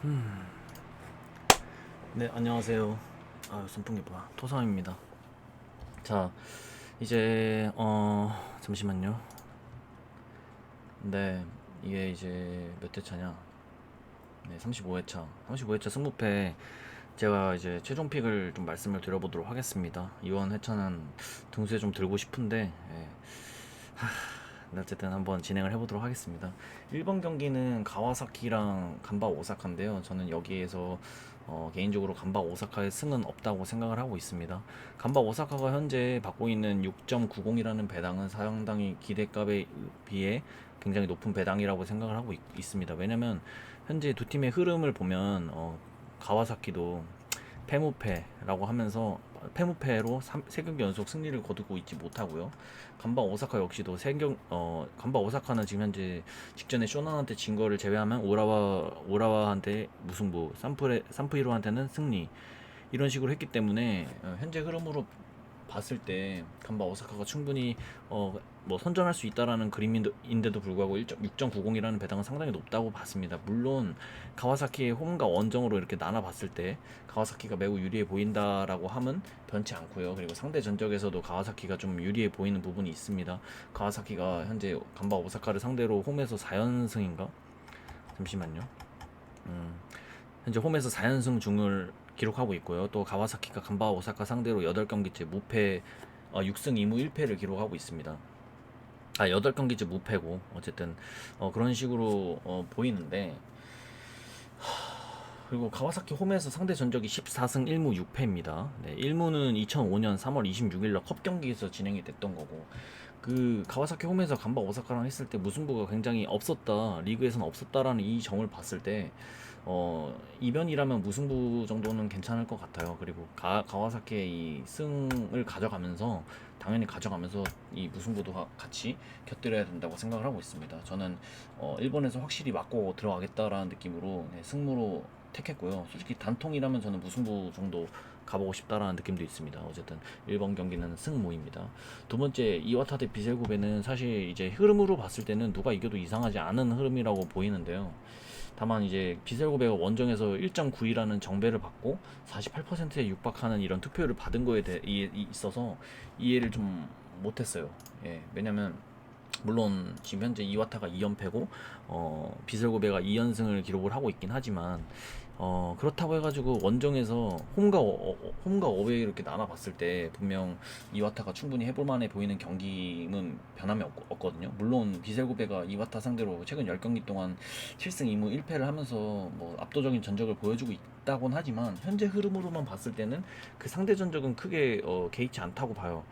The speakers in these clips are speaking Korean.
음. 네, 안녕하세요. 선풍기 뭐야? 토sam입니다. 자, 이제 잠시만요. 네, 이게 이제 몇 회차냐? 네, 35회차. 35회차 승부패 제가 이제 최종 픽을 좀 말씀을 드려보도록 하겠습니다. 이번 회차는 등수에 좀 들고 싶은데, 네, 어쨌든 한번 진행을 해보도록 하겠습니다. 1번 경기는 가와사키랑 간바 오사카인데요. 저는 여기에서 개인적으로 간바 오사카의 승은 없다고 생각을 하고 있습니다. 간바 오사카가 현재 받고 있는 6.90이라는 배당은 상당히 기대값에 비해 굉장히 높은 배당이라고 생각을 하고 있습니다. 왜냐면 현재 두 팀의 흐름을 보면 가와사키도 패무패라고 하면서 패무패로 3경기 연속 승리를 거두고 있지 못하고요. 간바 오사카 역시도 간바 오사카는 지금 현재 직전에 쇼난한테 진 거를 제외하면 오라와한테 무승부, 산프히로한테는 승리 이런 식으로 했기 때문에 현재 흐름으로 봤을 때 간바 오사카가 충분히 뭐 선전할 수 있다라는 그림인데도 불구하고 6.90이라는 배당은 상당히 높다고 봤습니다. 물론 가와사키의 홈과 원정으로 이렇게 나눠 봤을 때 가와사키가 매우 유리해 보인다라고 함은 변치 않고요. 그리고 상대 전적에서도 가와사키가 좀 유리해 보이는 부분이 있습니다. 가와사키가 현재 간바 오사카를 상대로 홈에서 4연승인가? 잠시만요. 음, 현재 홈에서 4연승 중을 기록하고 있고요. 또 가와사키가 간바 오사카 상대로 8경기째 무패 6승 2무 1패를 기록하고 있습니다. 8경기째 무패고 어쨌든 그런 식으로 보이는데, 그리고 가와사키 홈에서 상대 전적이 14승 1무 6패입니다. 네, 1무는 2005년 3월 26일날 컵 경기에서 진행이 됐던 거고, 그 가와사키 홈에서 간바 오사카랑 했을 때 무승부가 굉장히 없었다, 리그에서는 없었다라는 이 점을 봤을 때 이변이라면 무승부 정도는 괜찮을 것 같아요. 그리고 가와사키의 이 승을 가져가면서 당연히 가져가면서 이 무승부도 같이 곁들여야 된다고 생각을 하고 있습니다. 저는 일본에서 확실히 맞고 들어가겠다라는 느낌으로 승무로 택했고요. 솔직히 단통이라면 저는 무승부 정도 가보고 싶다라는 느낌도 있습니다. 어쨌든 1번 경기는 승무입니다. 두 번째, 이와타 대 비셀고베는 사실 이제 흐름으로 봤을 때는 누가 이겨도 이상하지 않은 흐름이라고 보이는데요. 다만 이제 비셀고베가 원정에서 1.9이라는 정배를 받고 48%에 육박하는 이런 투표를 받은 거에 있어서 이해를 좀 못했어요. 예, 왜냐면 물론 지금 현재 이와타가 2연패고 비설고베가 2연승을 기록을 하고 있긴 하지만 그렇다고 해가지고 원정에서 홈과 어웨이 이렇게 나눠봤을 때 분명 이와타가 충분히 해볼만해 보이는 경기는 변함이 없거든요. 물론 비셀고베가 이와타 상대로 최근 10경기 동안 7승 2무 1패를 하면서 뭐 압도적인 전적을 보여주고 있다곤 하지만 현재 흐름으로만 봤을 때는 그 상대 전적은 크게 개의치 않다고 봐요.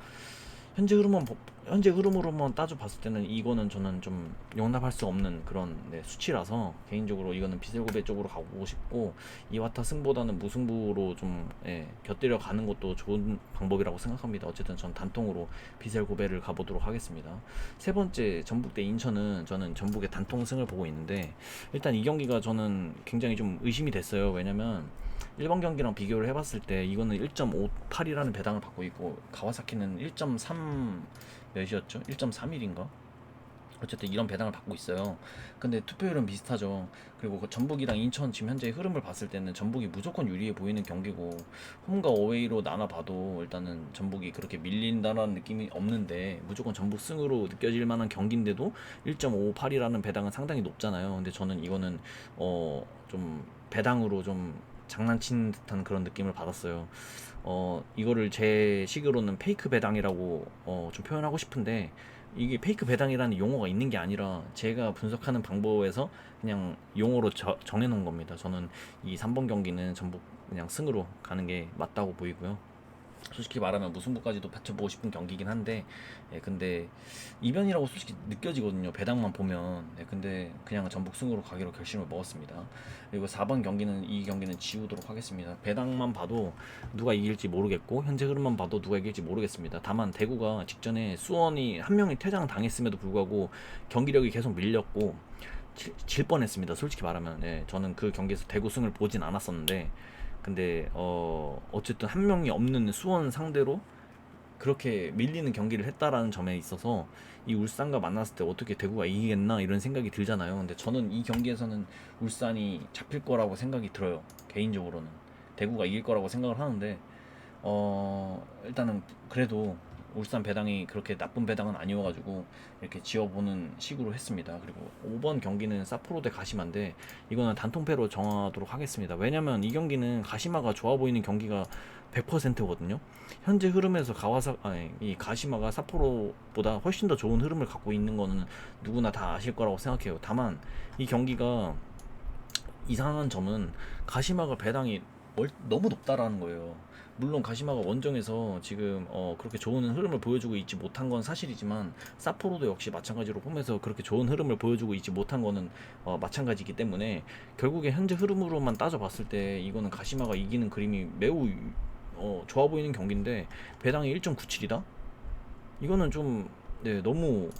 현재 흐름으로만 따져 봤을 때는 이거는 저는 좀 용납할 수 없는 그런 수치라서 개인적으로 이거는 비셀고베 쪽으로 가고 싶고, 이와타 승보다는 무승부로 좀 곁들여 가는 것도 좋은 방법이라고 생각합니다. 어쨌든 전 단통으로 비셀고베를 가보도록 하겠습니다. 세 번째, 전북 대 인천은 저는 전북의 단통승을 보고 있는데, 일단 이 경기가 저는 굉장히 좀 의심이 됐어요. 왜냐면 1번 경기랑 비교를 해봤을 때 이거는 1.58이라는 배당을 받고 있고 가와사키는 1.3 몇이었죠? 1.31인가? 어쨌든 이런 배당을 받고 있어요. 근데 투표율은 비슷하죠. 그리고 그 전북이랑 인천 지금 현재 흐름을 봤을 때는 전북이 무조건 유리해 보이는 경기고, 홈과 어웨이로 나눠봐도 일단은 전북이 그렇게 밀린다는 느낌이 없는데 무조건 전북 승으로 느껴질 만한 경기인데도 1.58이라는 배당은 상당히 높잖아요. 근데 저는 이거는 좀 배당으로 좀 장난친 듯한 그런 느낌을 받았어요. 이거를 제 식으로는 페이크 배당이라고 좀 표현하고 싶은데, 이게 페이크 배당이라는 용어가 있는 게 아니라 제가 분석하는 방법에서 그냥 용어로 정해놓은 겁니다. 저는 이 3번 경기는 전부 그냥 승으로 가는 게 맞다고 보이고요. 솔직히 말하면 무승부까지도 받쳐보고 싶은 경기긴 한데, 근데 이변이라고 솔직히 느껴지거든요, 배당만 보면. 근데 그냥 전북 승으로 가기로 결심을 먹었습니다. 그리고 4번 경기는, 이 경기는 지우도록 하겠습니다. 배당만 봐도 누가 이길지 모르겠고 현재 흐름만 봐도 누가 이길지 모르겠습니다. 다만 대구가 직전에 수원이 한 명이 퇴장 당했음에도 불구하고 경기력이 계속 밀렸고 질 뻔했습니다. 솔직히 말하면 저는 그 경기에서 대구 승을 보진 않았었는데, 근데 어쨌든 한 명이 없는 수원 상대로 그렇게 밀리는 경기를 했다라는 점에 있어서 이 울산과 만났을 때 어떻게 대구가 이기겠나 이런 생각이 들잖아요. 근데 저는 이 경기에서는 울산이 잡힐 거라고 생각이 들어요. 개인적으로는 대구가 이길 거라고 생각을 하는데 일단은 그래도 울산 배당이 그렇게 나쁜 배당은 아니어가지고 이렇게 지어보는 식으로 했습니다. 그리고 5번 경기는 사포로 대 가시마인데 이거는 단통패로 정하도록 하겠습니다. 왜냐면 이 경기는 가시마가 좋아 보이는 경기가 100%거든요. 현재 흐름에서 이 가시마가 사포로보다 훨씬 더 좋은 흐름을 갖고 있는 거는 누구나 다 아실 거라고 생각해요. 다만 이 경기가 이상한 점은 가시마가 배당이 너무 높다라는 거예요. 물론 가시마가 원정에서 지금 그렇게 좋은 흐름을 보여주고 있지 못한 건 사실이지만 사포로도 역시 마찬가지로 홈에서 그렇게 좋은 흐름을 보여주고 있지 못한 거는 마찬가지이기 때문에 결국에 현재 흐름으로만 따져봤을 때 이거는 가시마가 이기는 그림이 매우 좋아 보이는 경기인데 배당이 1.97이다? 이거는 좀 너무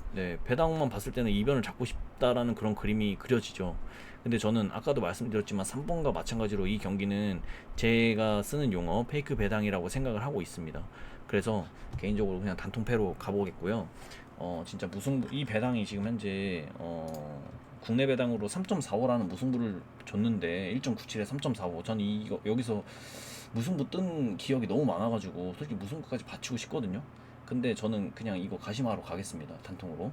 배당만 봤을 때는 이변을 잡고 싶다라는 그런 그림이 그려지죠. 근데 저는 아까도 말씀드렸지만 3번과 마찬가지로 이 경기는 제가 쓰는 용어 페이크 배당이라고 생각을 하고 있습니다. 그래서 개인적으로 그냥 단통패로 가보겠고요. 진짜 무승부 이 배당이 지금 현재 국내 배당으로 3.45라는 무승부를 줬는데 1.97에 3.45. 저는 여기서 무승부 뜬 기억이 너무 많아가지고 솔직히 무승부까지 받치고 싶거든요. 근데 저는 그냥 이거 가시마로 가겠습니다. 단통으로.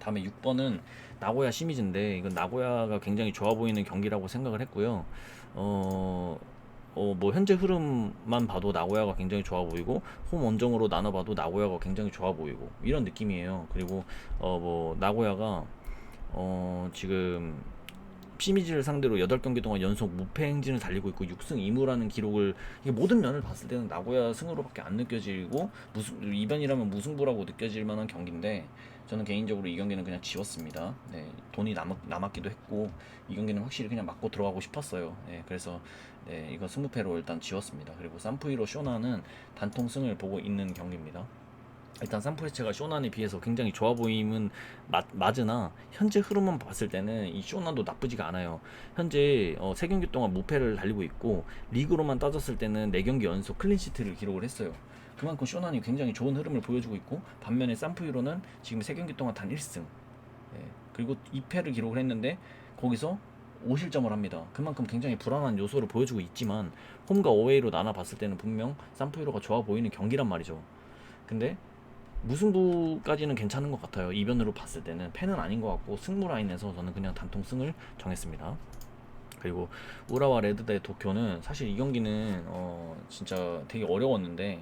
다음에 6번은 나고야 시미즈인데 이건 나고야가 굉장히 좋아 보이는 경기라고 생각을 했고요. 뭐 현재 흐름만 봐도 나고야가 굉장히 좋아 보이고 홈 원정으로 나눠봐도 나고야가 굉장히 좋아 보이고 이런 느낌이에요. 그리고 뭐 나고야가 지금 시미즈를 상대로 8경기 동안 연속 무패 행진을 달리고 있고 6승 2무라는 기록을 이게 모든 면을 봤을 때는 나고야 승으로밖에 안 느껴지고 이변이라면 무승부라고 느껴질 만한 경기인데 저는 개인적으로 이 경기는 그냥 지웠습니다. 네, 돈이 남았기도 했고 이 경기는 확실히 그냥 맞고 들어가고 싶었어요. 네, 그래서 이거 승부패로 일단 지웠습니다. 그리고 산푸이로 쇼나는 단통 승을 보고 있는 경기입니다. 일단 산프레체가 쇼난에 비해서 굉장히 좋아 보임은 맞으나 현재 흐름만 봤을 때는 이 쇼난도 나쁘지가 않아요. 현재 3경기 동안 무패를 달리고 있고 리그로만 따졌을 때는 4경기 연속 클린시트를 기록을 했어요. 그만큼 쇼난이 굉장히 좋은 흐름을 보여주고 있고 반면에 산프이로는 지금 3경기 동안 단 1승 그리고 2패를 기록을 했는데 거기서 5실점을 합니다. 그만큼 굉장히 불안한 요소를 보여주고 있지만 홈과 어웨이로 나눠봤을 때는 분명 산프이로가 좋아 보이는 경기란 말이죠. 근데 무승부까지는 괜찮은 것 같아요. 이변으로 봤을 때는 패는 아닌 것 같고 승부 라인에서 저는 그냥 단통 승을 정했습니다. 그리고 우라와 레드 대 도쿄는 사실 이 경기는 진짜 되게 어려웠는데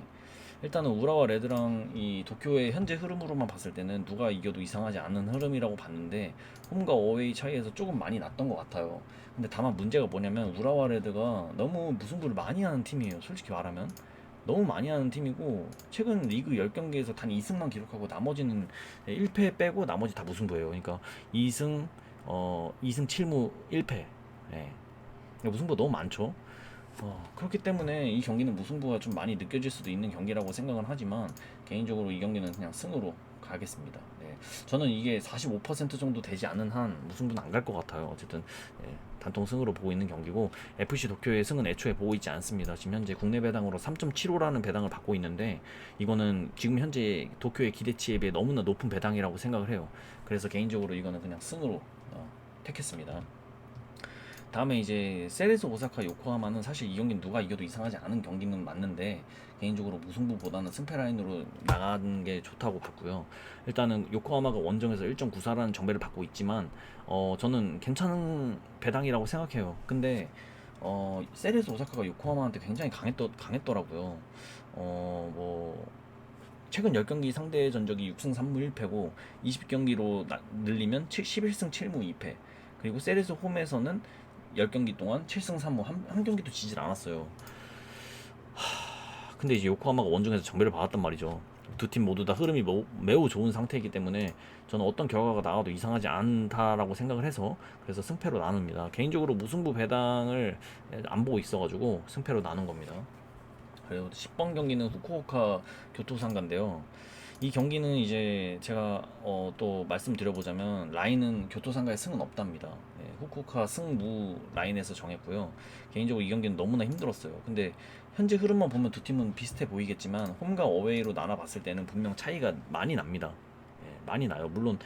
일단은 우라와 레드랑 이 도쿄의 현재 흐름으로만 봤을 때는 누가 이겨도 이상하지 않은 흐름이라고 봤는데 홈과 어웨이 차이에서 조금 많이 났던 것 같아요. 근데 다만 문제가 뭐냐면 우라와 레드가 너무 무승부를 많이 하는 팀이에요. 솔직히 말하면 너무 많이 하는 팀이고 최근 리그 10경기에서 단 2승만 기록하고 나머지는 1패 빼고 나머지 다 무승부예요. 그러니까 2승 7무 1패. 예. 무승부가 너무 많죠. 그렇기 때문에 이 경기는 무승부가 좀 많이 느껴질 수도 있는 경기라고 생각은 하지만 개인적으로 이 경기는 그냥 승으로 가겠습니다. 네. 저는 이게 45% 정도 되지 않은 한 무승부는 안 갈 것 같아요. 어쨌든 단통 승으로 보고 있는 경기고 FC 도쿄의 승은 애초에 보고 있지 않습니다. 지금 현재 국내 배당으로 3.75라는 배당을 받고 있는데 이거는 지금 현재 도쿄의 기대치에 비해 너무나 높은 배당이라고 생각을 해요. 그래서 개인적으로 이거는 그냥 승으로 택했습니다. 다음에 이제 세레스 오사카 요코하마는 사실 이 경기는 누가 이겨도 이상하지 않은 경기는 맞는데 개인적으로 무승부보다는 승패 라인으로 나가는 게 좋다고 봤고요. 일단은 요코하마가 원정에서 1.94라는 정배를 받고 있지만 저는 괜찮은 배당이라고 생각해요. 근데 세레스 오사카가 요코하마한테 굉장히 강했더라고요. 뭐 최근 10경기 상대 전적이 6승 3무 1패고 20경기로 늘리면 11승 7무 2패. 그리고 세레스 홈에서는 10경기 동안 7승 3무 한 경기도 지질 않았어요. 근데 이제 요코하마가 원정에서 정배를 받았단 말이죠. 두 팀 모두 다 흐름이 매우 좋은 상태이기 때문에 저는 어떤 결과가 나와도 이상하지 않다라고 생각을 해서 그래서 승패로 나눕니다. 개인적으로 무승부 배당을 안 보고 있어가지고 승패로 나눈 겁니다. 그리고 10번 경기는 후쿠오카 교토상가인데요. 이 경기는 이제 제가 또 말씀드려보자면 라인은 교토상가의 승은 없답니다. 네, 후쿠오카 승무 라인에서 정했고요. 개인적으로 이 경기는 너무나 힘들었어요. 근데 현재 흐름만 보면 두 팀은 비슷해 보이겠지만 홈과 어웨이로 나눠봤을 때는 분명 차이가 많이 납니다. 예, 많이 나요. 물론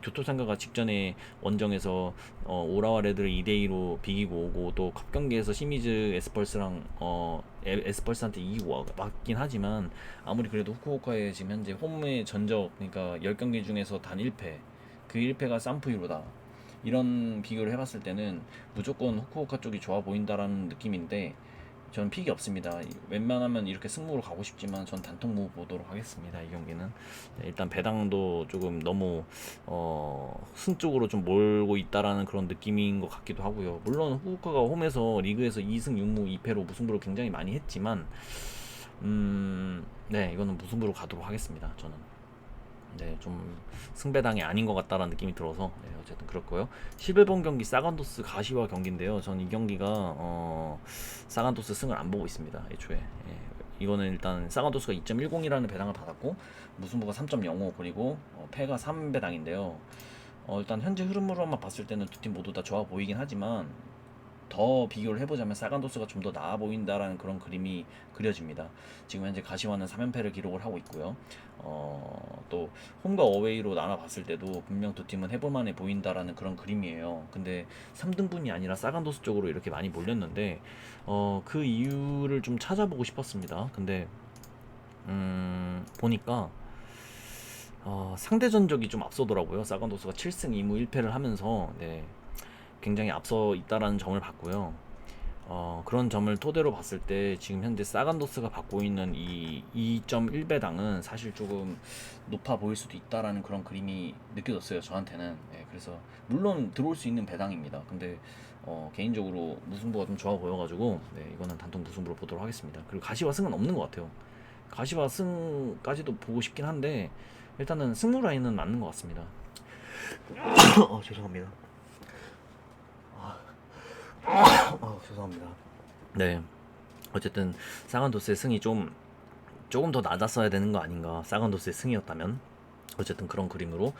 교토상가가 직전에 원정에서 오라와 레드를 2대2로 비기고 오고 또 컵 경기에서 시미즈 에스펄스랑 에스펄스한테 이기고 왔긴 하지만 아무리 그래도 후쿠오카의 지금 현재 홈의 전적 그러니까 10경기 중에서 단 1패 그 1패가 산프유로다 이런 비교를 해봤을 때는 무조건 후쿠오카 쪽이 좋아 보인다라는 느낌인데 저는 픽이 없습니다. 웬만하면 이렇게 승부로 가고 싶지만 전 단통무 보도록 하겠습니다. 이 경기는 네, 일단 배당도 조금 너무 승 쪽으로 좀 몰고 있다라는 그런 느낌인 것 같기도 하고요. 물론 후쿠오카가 홈에서 리그에서 2승 6무 2패로 무승부를 굉장히 많이 했지만 네 이거는 무승부로 가도록 하겠습니다. 저는 네, 좀 승배당이 아닌 것 같다라는 느낌이 들어서 네, 어쨌든 그렇고요. 11번 경기 사간도스 가시와 경기인데요. 전 이 경기가 사간도스 승을 안 보고 있습니다. 애초에 이거는 일단 사간도스가 2.10이라는 배당을 받았고 무승부가 3.05 그리고 패가 3배당인데요. 일단 현재 흐름으로만 봤을 때는 두 팀 모두 다 좋아 보이긴 하지만 더 비교를 해보자면 사간도스가 좀 더 나아 보인다라는 그런 그림이 그려집니다. 지금 현재 가시화는 3연패를 기록을 하고 있고요. 또 홈과 어웨이로 나눠봤을 때도 분명 두 팀은 해볼만해 보인다라는 그런 그림이에요. 근데 3등분이 아니라 사간도스 쪽으로 이렇게 많이 몰렸는데 그 이유를 좀 찾아보고 싶었습니다. 근데 보니까 상대 전적이 좀 앞서더라고요. 사간도스가 7승 2무 1패를 하면서 네, 굉장히 앞서 있다라는 점을 봤고요. 그런 점을 토대로 봤을 때 지금 현재 사간도스가 받고 있는 이 2.1배당은 사실 조금 높아 보일 수도 있다라는 그런 그림이 느껴졌어요. 저한테는. 네, 그래서 물론 들어올 수 있는 배당입니다. 근데 개인적으로 무승부가 좀 좋아 보여가지고 네, 이거는 단통 무승부로 보도록 하겠습니다. 그리고 가시와 승은 없는 것 같아요. 가시와 승까지도 보고 싶긴 한데 일단은 승무 라인은 맞는 것 같습니다. 죄송합니다. 죄송합니다. 네. 어쨌든 사간도스의 승이 조금 더 낮았어야 되는 거 아닌가. 사간도스의 승이었다면 어쨌든 그런 그림으로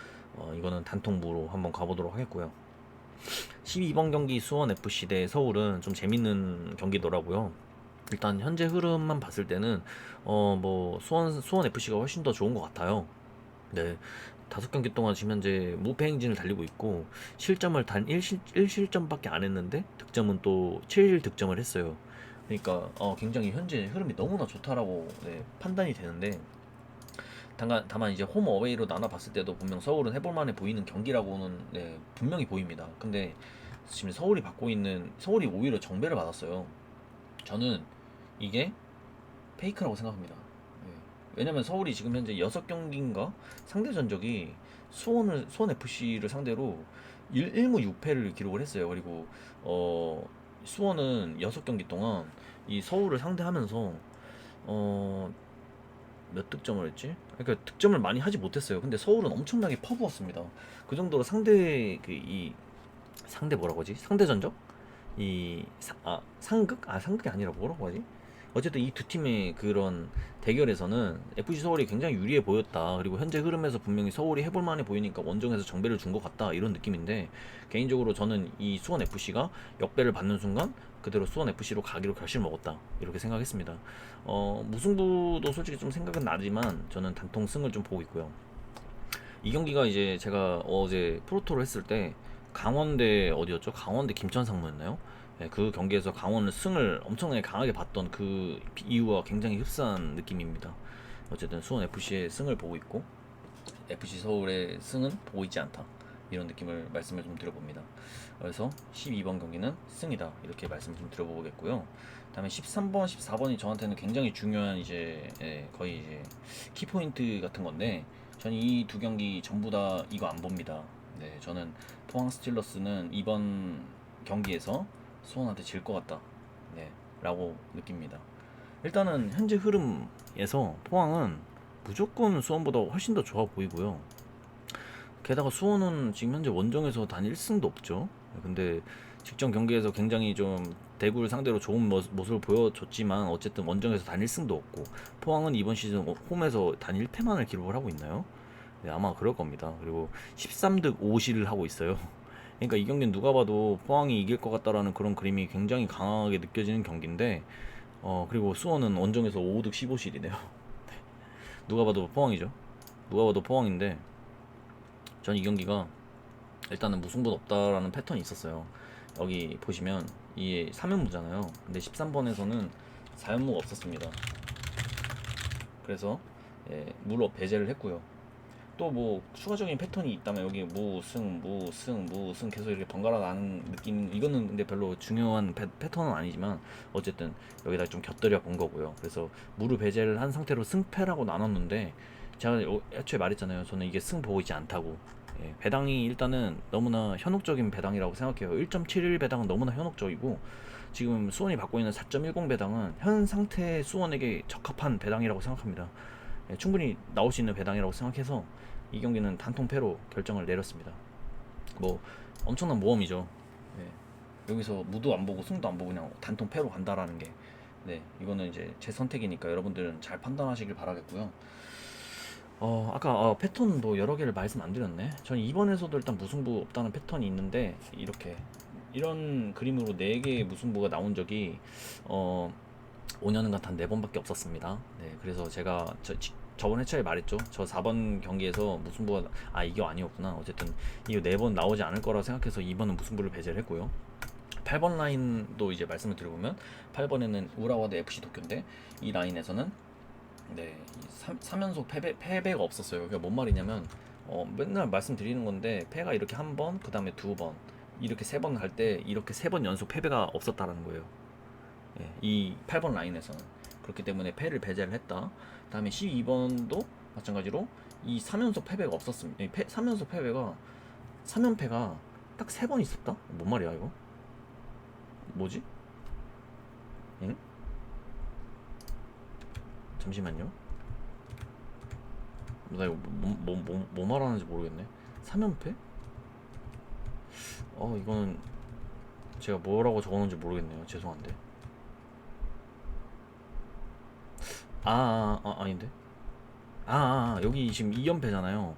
이거는 단통부로 한번 가보도록 하겠고요. 12번 경기 수원 FC 대 서울은 좀 재밌는 경기더라고요. 일단 현재 흐름만 봤을 때는 뭐 수원 FC가 훨씬 더 좋은 것 같아요. 네. 5경기 동안 지금 현재 무패 행진을 달리고 있고 실점을 단 1실점밖에 안 했는데 득점은 또 7득점을 했어요. 그러니까 굉장히 현재 흐름이 너무나 좋다라고 네, 판단이 되는데 다만 이제 홈 어웨이로 나눠봤을 때도 분명 서울은 해볼만해 보이는 경기라고는 네, 분명히 보입니다. 근데 지금 서울이 오히려 정배를 받았어요. 저는 이게 페이크라고 생각합니다. 예. 왜냐면 서울이 지금 현재 6경기인가 상대 전적이 수원 FC를 상대로 1무 6패를 기록을 했어요. 그리고 수원은 6경기 동안 이 서울을 상대하면서 어, 몇 득점을 했지? 그러니까 득점을 많이 하지 못했어요. 근데 서울은 엄청나게 퍼부었습니다. 그 정도로 상대 뭐라고 하지? 상대 전적? 상극? 상극이 아니라 뭐라고 하지? 어쨌든 이 두 팀의 그런 대결에서는 FC 서울이 굉장히 유리해 보였다. 그리고 현재 흐름에서 분명히 서울이 해볼만해 보이니까 원정에서 정배를 준 것 같다. 이런 느낌인데 개인적으로 저는 이 수원 FC가 역배를 받는 순간 그대로 수원 FC로 가기로 결심을 먹었다. 이렇게 생각했습니다. 무승부도 솔직히 좀 생각은 나지만 저는 단통 승을 좀 보고 있고요. 이 경기가 이제 제가 어제 프로토를 했을 때 강원대 어디였죠? 강원대 김천상무였나요? 네, 그 경기에서 강원은 승을 엄청나게 강하게 봤던 그 이유와 굉장히 흡사한 느낌입니다. 어쨌든 수원 FC의 승을 보고 있고 FC 서울의 승은 보고 있지 않다. 이런 느낌을 말씀을 좀 드려봅니다. 그래서 12번 경기는 승이다. 이렇게 말씀 좀 드려보겠고요. 다음에 13번, 14번이 저한테는 굉장히 중요한 이제 거의 이제 키포인트 같은 건데 저는 이 두 경기 전부 다 이거 안 봅니다. 네, 저는 포항 스틸러스는 이번 경기에서 수원한테 질 것 같다. 네, 라고 느낍니다. 일단은 현재 흐름에서 포항은 무조건 수원보다 훨씬 더 좋아 보이고요. 게다가 수원은 지금 현재 원정에서 단 1승도 없죠. 근데 직전 경기에서 굉장히 좀 대구를 상대로 좋은 모습을 보여줬지만 어쨌든 원정에서 단 1승도 없고 포항은 이번 시즌 홈에서 단 1패만을 기록을 하고 있나요? 네, 아마 그럴 겁니다. 그리고 13득 5실을 하고 있어요. 그러니까 이 경기는 누가 봐도 포항이 이길 것 같다라는 그런 그림이 굉장히 강하게 느껴지는 경기인데 그리고 수원은 원정에서 5득 15실이네요. 누가 봐도 포항이죠. 누가 봐도 포항인데 전 이 경기가 일단은 무승부 없다라는 패턴이 있었어요. 여기 보시면 이게 3연무잖아요. 근데 13번에서는 4연무가 없었습니다. 그래서 무로 배제를 했고요. 또 뭐 추가적인 패턴이 있다면 여기 무승 무승 무승 계속 이렇게 번갈아 가는 느낌, 이거는 근데 별로 중요한 패턴은 아니지만 어쨌든 여기다 좀 곁들여 본 거고요. 그래서 무를 배제를 한 상태로 승패라고 나눴는데 제가 애초에 말했잖아요. 저는 이게 승 보고 있지 않다고. 배당이 일단은 너무나 현혹적인 배당이라고 생각해요. 1.71 배당은 너무나 현혹적이고 지금 수원이 받고 있는 4.10 배당은 현 상태의 수원에게 적합한 배당이라고 생각합니다. 충분히 나올 수 있는 배당이라고 생각해서 이 경기는 단통패로 결정을 내렸습니다. 뭐 엄청난 모험이죠. 여기서 무도 안 보고 승도 안 보고 그냥 단통패로 간다라는 게, 이거는 이제 제 선택이니까 여러분들은 잘 판단하시길 바라겠고요. 아까 패턴도 여러 개를 말씀 안 드렸네. 저는 이번에서도 일단 무승부 없다는 패턴이 있는데 이렇게 이런 그림으로 4개의 무승부가 나온 적이 5년간 단 4번밖에 없었습니다. 그래서 제가 저번 회차에 말했죠. 저 4번 경기에서 무승부가 이게 아니었구나. 어쨌든 이거 4번 나오지 않을 거라 생각해서 2번은 무승부를 배제를 했고요. 8번 라인도 이제 말씀을 드려보면 8번에는 우라와드 FC 도쿄인데 이 라인에서는 3연속 패배가 없었어요. 그게 뭔 말이냐면 맨날 말씀드리는 건데 패가 이렇게 한 번, 그 다음에 2번, 이렇게 3번 갈 때 이렇게 3번 연속 패배가 없었다라는 거예요. 이 8번 라인에서는. 그렇기 때문에 패를 배제를 했다. 다음에 12번도 마찬가지로 이 3연속 패배가 없었습니다. 3연속 패배가 3연패가 딱 3번 있었다? 뭔 말이야 이거? 뭐지? 응? 잠시만요. 나 이거 뭐 말하는지 모르겠네. 3연패? 이거는 제가 뭐라고 적어놓은지 모르겠네요. 죄송한데. 아닌데? 여기 지금 2연패잖아요.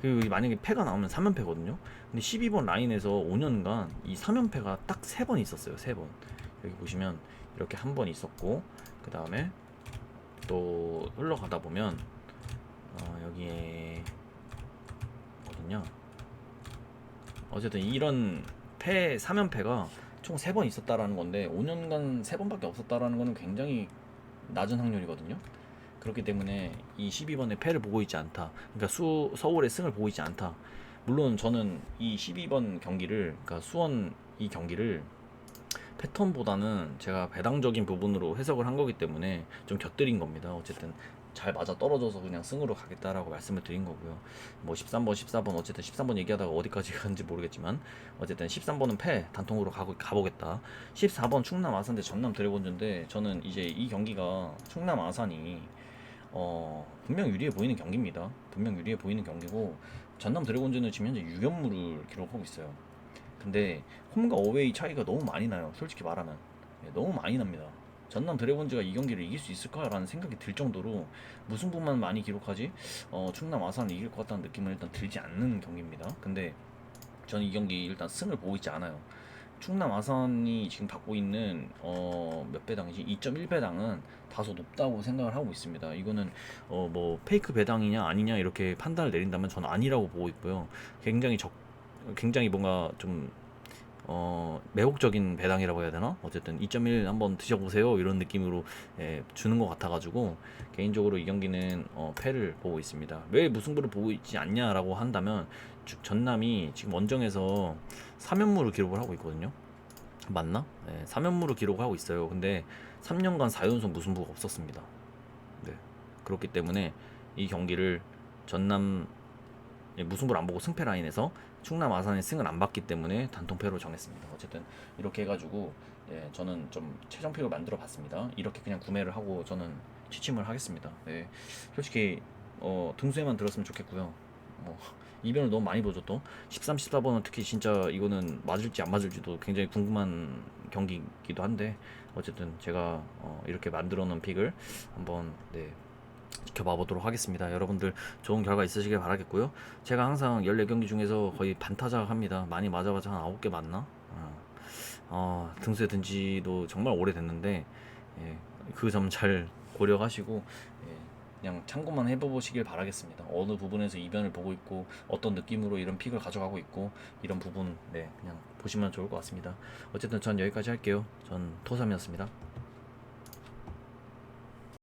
그리고 여기 만약에 패가 나오면 3연패거든요. 근데 12번 라인에서 5년간 이 3연패가 딱 3번 있었어요. 3번. 여기 보시면 이렇게 한 번 있었고, 그 다음에 또 흘러가다 보면 여기에 어딨냐? 어쨌든 이런 3연패가 총 3번 있었다라는 건데 5년간 3번밖에 없었다라는 거는 굉장히 낮은 확률이거든요. 그렇기 때문에 이 12번의 패를 보고 있지 않다. 그러니까 서울의 승을 보고 있지 않다. 물론 저는 이 12번 경기를, 그러니까 수원 이 경기를 패턴보다는 제가 배당적인 부분으로 해석을 한 거기 때문에 좀 곁들인 겁니다. 어쨌든 잘 맞아 떨어져서 그냥 승으로 가겠다라고 말씀을 드린 거고요. 뭐 13번, 14번 어쨌든 13번 얘기하다가 어디까지 가는지 모르겠지만 어쨌든 13번은 패 단통으로 가보겠다. 14번 충남 아산 대 전남 드래곤즈인데 저는 이제 이 경기가 충남 아산이 분명 유리해 보이는 경기입니다. 분명 유리해 보이는 경기고 전남 드래곤즈는 지금 현재 6연무를 기록하고 있어요. 근데 홈과 어웨이 차이가 너무 많이 나요. 솔직히 말하면 너무 많이 납니다. 전남 드래곤즈가 이 경기를 이길 수 있을까라는 생각이 들 정도로 무승부만 많이 기록하지 충남 아산이 이길 것 같다는 느낌은 일단 들지 않는 경기입니다. 근데 저는 이 경기 일단 승을 보고 있지 않아요. 충남 아산이 지금 받고 있는 몇 배당이지? 2.1 배당은 다소 높다고 생각을 하고 있습니다. 이거는 뭐 페이크 배당이냐 아니냐 이렇게 판단을 내린다면 저는 아니라고 보고 있고요. 굉장히 뭔가 좀 매혹적인 배당이라고 해야 되나? 어쨌든 2.1 한번 드셔보세요 이런 느낌으로 주는 것 같아가지고 개인적으로 이 경기는 패를 보고 있습니다. 왜 무승부를 보고 있지 않냐라고 한다면 전남이 지금 원정에서 3연무를 기록을 하고 있거든요. 맞나? 3연무를 기록하고 있어요. 근데 3년간 4연속 무승부가 없었습니다. 그렇기 때문에 이 경기를 전남 무승부를 안 보고 승패 라인에서 충남 아산의 승을 안 받기 때문에 단통패로 정했습니다. 어쨌든 이렇게 해가지고 저는 좀 최종픽을 만들어 봤습니다. 이렇게 그냥 구매를 하고 저는 취침을 하겠습니다. 솔직히 등수에만 들었으면 좋겠고요. 뭐 이변을 너무 많이 보죠. 또 13, 14번은 특히 진짜 이거는 맞을지 안 맞을지도 굉장히 궁금한 경기이기도 한데 어쨌든 제가 이렇게 만들어 놓은 픽을 한번 네, 지켜봐 보도록 하겠습니다. 여러분들 좋은 결과 있으시길 바라겠고요. 제가 항상 14경기 중에서 거의 반타작 합니다. 많이 맞아봤자 한 9개 맞나? 등수에 든 지도 정말 오래됐는데 예, 그 점 잘 고려하시고 예, 그냥 참고만 해보시길 바라겠습니다. 어느 부분에서 이변을 보고 있고 어떤 느낌으로 이런 픽을 가져가고 있고 이런 부분 네, 그냥 보시면 좋을 것 같습니다. 어쨌든 전 여기까지 할게요. 전 토삼이었습니다.